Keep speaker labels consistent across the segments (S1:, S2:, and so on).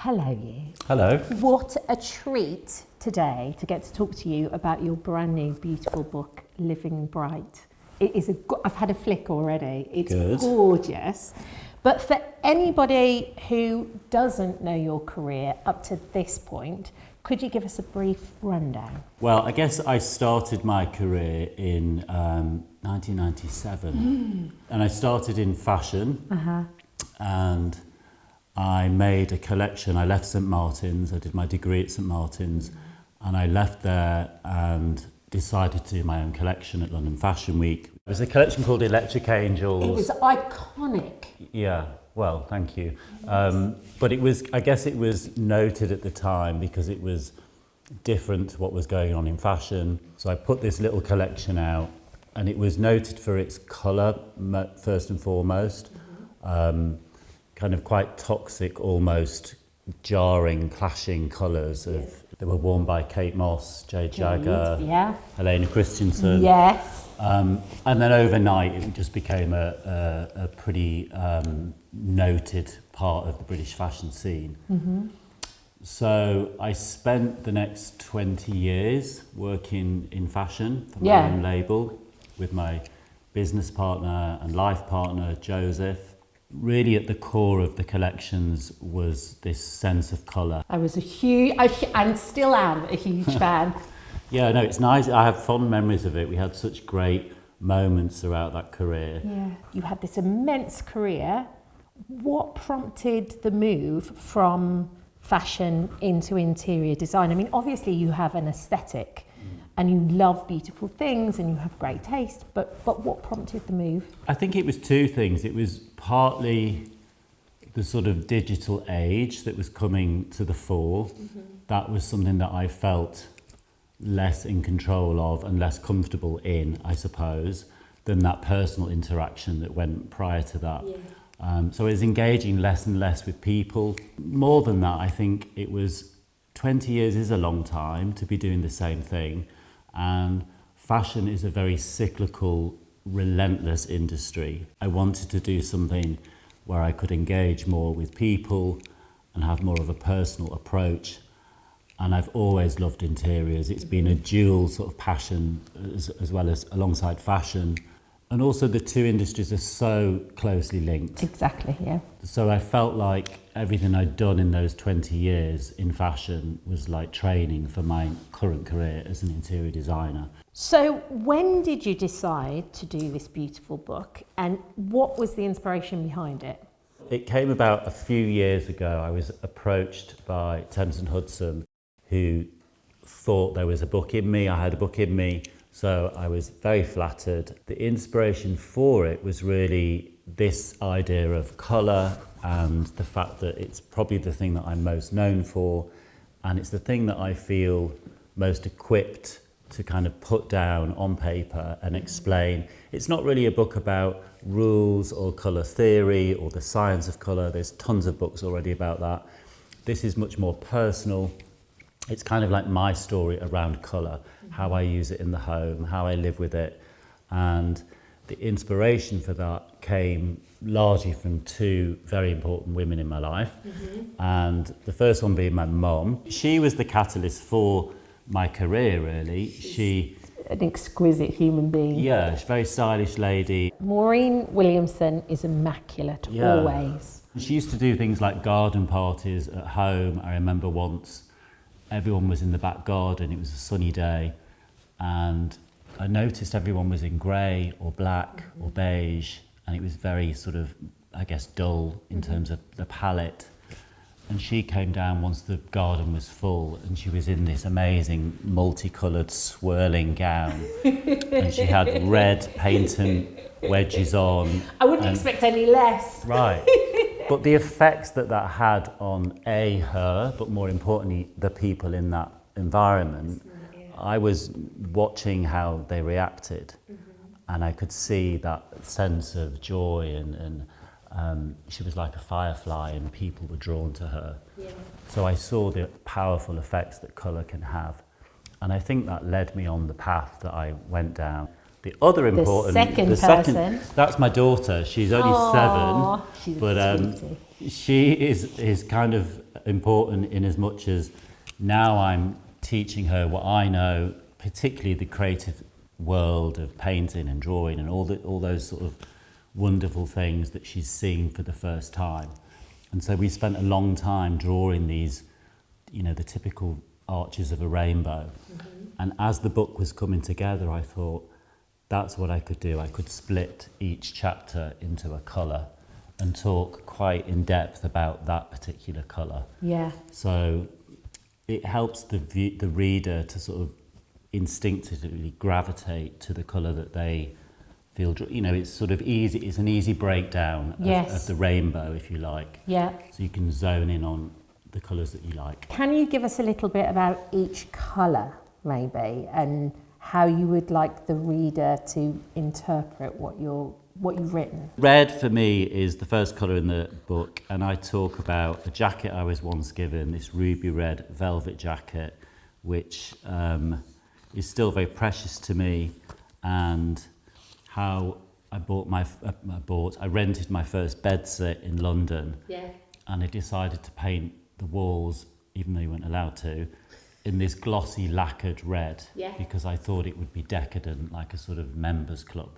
S1: Hello, you.
S2: Hello.
S1: What a treat today to get to talk to you about your brand new beautiful book, Living Bright. It is I've had a flick already. It's
S2: Good.
S1: Gorgeous. But for anybody who doesn't know your career up to this point, could you give us a brief rundown?
S2: Well, I guess I started my career in 1997 and I started in fashion and I made a collection. I left St Martin's, I did my degree at St Martin's and I left there and decided to do my own collection at London Fashion Week. It was a collection called Electric Angels.
S1: It was iconic.
S2: Yeah, well, thank you. But it was, I guess it was noted at the time because it was different to what was going on in fashion. So I put this little collection out and it was noted for its colour, first and foremost. Kind of quite toxic, almost jarring, clashing colours. They were worn by Kate Moss, Jade Jagger, Helena Christensen.
S1: Yes.
S2: And then overnight it just became a pretty noted part of the British fashion scene. So I spent the next 20 years working in fashion for my own label with my business partner and life partner, Joseph. Really at the core of the collections was this sense of colour.
S1: I was and still am a huge fan.
S2: Yeah, no, it's nice. I have fond memories of it. We had such great moments throughout that career.
S1: Yeah, you had this immense career. What prompted the move from fashion into interior design? I mean, obviously you have an aesthetic and you love beautiful things and you have great taste, but what prompted the move?
S2: I think it was two things. It was partly the sort of digital age that was coming to the fore. That was something that I felt less in control of and less comfortable in, I suppose, than that personal interaction that went prior to that. So I was engaging less and less with people. More than that, I think it was 20 years is a long time to be doing the same thing. And fashion is a very cyclical, relentless industry. I wanted to do something where I could engage more with people and have more of a personal approach. And I've always loved interiors. It's been a dual sort of passion as well as alongside fashion. And also the two industries are so closely linked.
S1: Exactly, yeah.
S2: So I felt like everything I'd done in those 20 years in fashion was like training for my current career as an interior designer.
S1: So when did you decide to do this beautiful book and what was the inspiration behind it?
S2: It came about a few years ago. I was approached by Thames and Hudson, who thought there was a book in me. I had a book in me. So I was very flattered. The inspiration for it was really this idea of colour and the fact that it's probably the thing that I'm most known for, and it's the thing that I feel most equipped to kind of put down on paper and explain. It's not really a book about rules or colour theory or the science of colour. There's tons of books already about that. This is much more personal. It's kind of like my story around colour, how I use it in the home, how I live with it. And the inspiration for that came largely from two very important women in my life. And the first one being my mum. She was the catalyst for my career, really. She's
S1: an exquisite human being.
S2: Yeah, she's a very stylish lady.
S1: Maureen Williamson is immaculate, always.
S2: She used to do things like garden parties at home. I remember once everyone was in the back garden, it was a sunny day, and I noticed everyone was in grey or black or beige, and it was very sort of, I guess, dull in terms of the palette. And she came down once the garden was full, and she was in this amazing multicoloured swirling gown, and she had red patent wedges on.
S1: I wouldn't expect any less.
S2: Right. But the effects that had on her, but more importantly, the people in that environment, I was watching how they reacted, and I could see that sense of joy, and she was like a firefly, and people were drawn to her. So I saw the powerful effects that colour can have, and I think that led me on the path that I went down. The other important...
S1: The second,
S2: that's my daughter. She's only 7.
S1: She's
S2: but
S1: a sweetie.
S2: she is kind of important in as much as now I'm teaching her what I know, particularly the creative world of painting and drawing and all those sort of wonderful things that she's seeing for the first time. And so we spent a long time drawing these, you know, the typical arches of a rainbow. And as the book was coming together, I thought that's what I could do. I could split each chapter into a colour and talk quite in depth about that particular colour.
S1: Yeah.
S2: So it helps the reader to sort of instinctively gravitate to the colour that they feel, you know, it's sort of easy, it's an easy breakdown of the rainbow, if you like.
S1: Yeah.
S2: So you can zone in on the colours that you like.
S1: Can you give us a little bit about each colour, maybe, and how you would like the reader to interpret what you've written?
S2: Red for me is the first colour in the book, and I talk about a jacket I was once given, this ruby red velvet jacket, which is still very precious to me, and how I rented my first bedsit in London, and I decided to paint the walls, even though you weren't allowed to, in this glossy lacquered red, because I thought it would be decadent, like a sort of members club.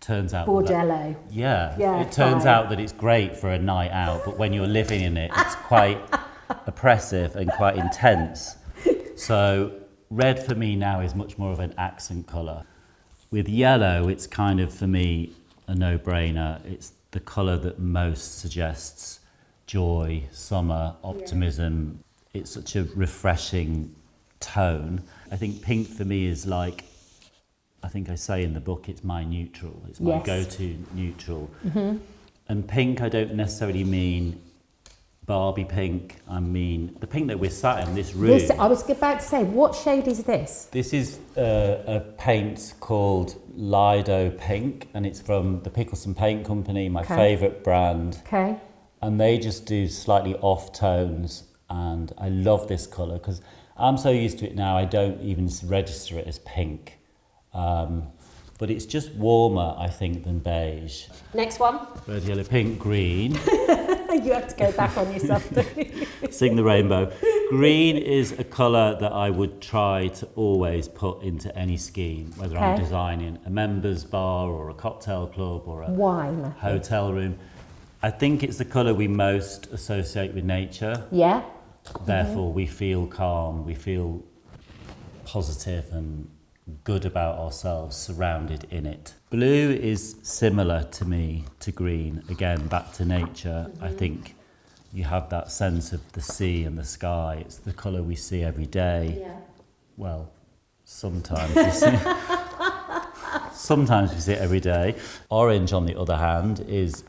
S2: Turns out
S1: Bordello.
S2: It turns out that it's great for a night out, but when you're living in it, it's quite oppressive and quite intense. So red for me now is much more of an accent colour. With yellow, it's kind of, for me, a no-brainer. It's the colour that most suggests joy, summer, optimism. It's such a refreshing tone. I think pink for me is like, I think I say in the book, it's my neutral. It's my go-to neutral. And pink, I don't necessarily mean Barbie pink. I mean the pink that we're sat in this room.
S1: I was about to say, what shade is this?
S2: This is a paint called Lido Pink, and it's from the Pickleson Paint Company, my favourite brand.
S1: Okay.
S2: And they just do slightly off tones, and I love this colour because I'm so used to it now, I don't even register it as pink. But it's just warmer, I think, than beige.
S1: Next one.
S2: Red, yellow, pink, green.
S1: You have to go back on yourself.
S2: Sing the rainbow. Green is a colour that I would try to always put into any scheme, whether I'm designing a members bar or a cocktail club or a hotel room. I think it's the colour we most associate with nature.
S1: Yeah.
S2: Therefore, we feel calm, we feel positive and good about ourselves surrounded in it. Blue is similar to me to green. Again, back to nature. I think you have that sense of the sea and the sky. It's the colour we see every day. Yeah. Well, sometimes we see it every day. Orange, on the other hand, is,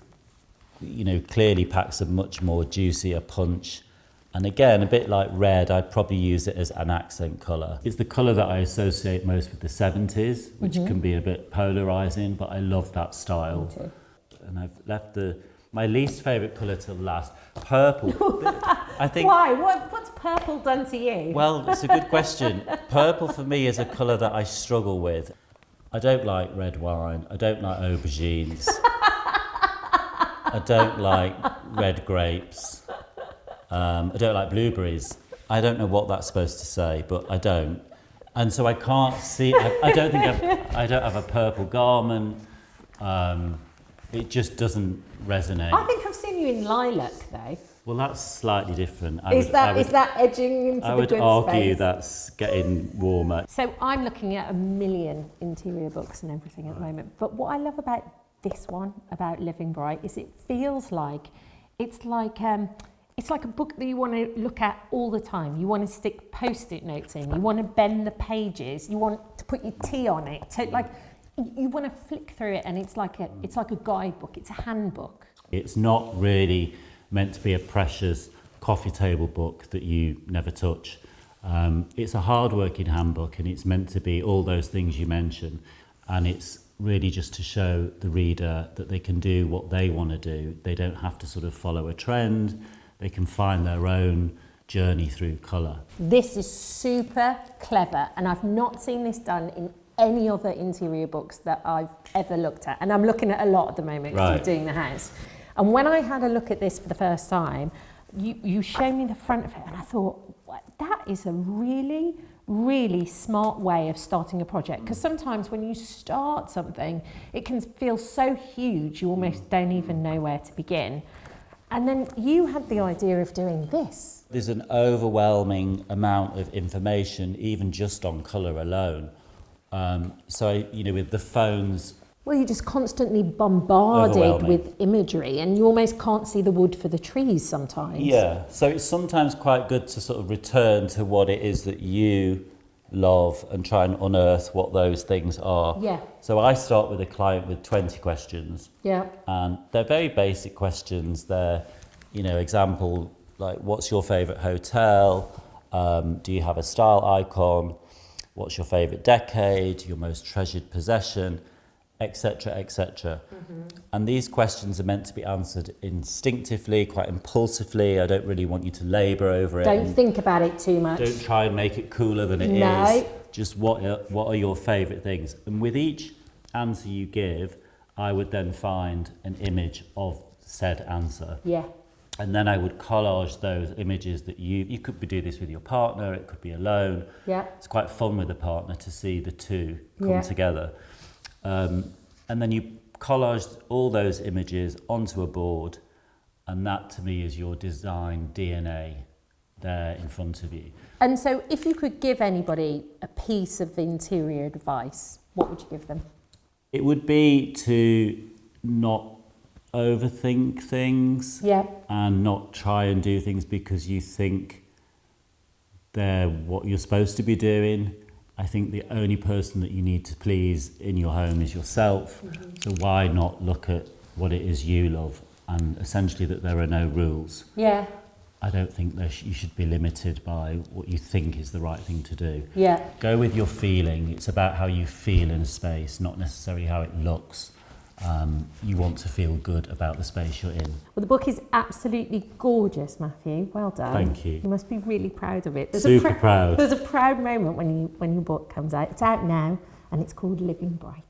S2: you know, clearly packs a much more juicier punch. And again, a bit like red, I'd probably use it as an accent colour. It's the colour that I associate most with the 70s, which can be a bit polarising, but I love that style. Me too. And I've left my least favourite colour till last. Purple. I think.
S1: Why? What's purple done to you?
S2: Well, it's a good question. Purple for me is a colour that I struggle with. I don't like red wine. I don't like aubergines. I don't like red grapes. I don't like blueberries. I don't know what that's supposed to say, but I don't. And so I can't see, I don't have a purple garment. It just doesn't resonate.
S1: I think I've seen you in lilac though.
S2: Well, that's slightly different.
S1: Is that edging into the good space?
S2: I would argue that's getting warmer.
S1: So I'm looking at a million interior books and everything at the moment. But what I love about this one, about Living Bright, is it feels like it's like a book that you want to look at all the time. You want to stick Post-it notes in. You want to bend the pages. You want to put your tea on it. You want to flick through it, and it's like a guidebook. It's a handbook. It's
S2: not really meant to be a precious coffee table book that you never touch. It's a hard-working handbook, and it's meant to be all those things you mentioned. And it's really just to show the reader that they can do what they want to do. They don't have to sort of follow a trend. They can find their own journey through colour. This is super clever, and I've not seen this done in any other interior books that I've ever looked at. And I'm looking at a lot at the moment because I'm doing the house. And when I had a look at this for the first time,
S1: you showed me the front of it, and I thought, what, that is a really, really smart way of starting a project. Because sometimes when you start something, it can feel so huge, you almost don't even know where to begin. And then you had the idea of doing this.
S2: There's an overwhelming amount of information, even just on colour alone. So, you know, with the phones...
S1: Well, you're just constantly bombarded with imagery, and you almost can't see the wood for the trees sometimes.
S2: Yeah, so it's sometimes quite good to sort of return to what it is that you love and try and unearth what those things are.
S1: Yeah.
S2: So I start with a client with 20 questions.
S1: Yeah.
S2: And they're very basic questions. They're, you know, example, like, what's your favourite hotel? Do you have a style icon? What's your favourite decade? Your most treasured possession? Etc., etc. And these questions are meant to be answered instinctively, quite impulsively. I don't really want you to labour over it.
S1: Don't think about it too much.
S2: Don't try and make it cooler than it is. Just what are your favourite things? And with each answer you give, I would then find an image of said answer.
S1: Yeah.
S2: And then I would collage those images that you could do this with your partner, it could be alone.
S1: Yeah.
S2: It's quite fun with a partner to see the two come together. And then you collage all those images onto a board, and that to me is your design DNA there in front of you.
S1: And so if you could give anybody a piece of interior advice, what would you give them?
S2: It would be to not overthink things and not try and do things because you think they're what you're supposed to be doing. I think the only person that you need to please in your home is yourself. So why not look at what it is you love, and essentially that there are no rules.
S1: Yeah.
S2: I don't think you should be limited by what you think is the right thing to do.
S1: Yeah.
S2: Go with your feeling. It's about how you feel in a space, not necessarily how it looks. You want to feel good about the space you're in. Well,
S1: the book is absolutely gorgeous, Matthew. Well done.
S2: Thank you.
S1: You must be really proud of it.
S2: Super proud.
S1: There's a proud moment when your book comes out. It's out now, and it's called Living Bright.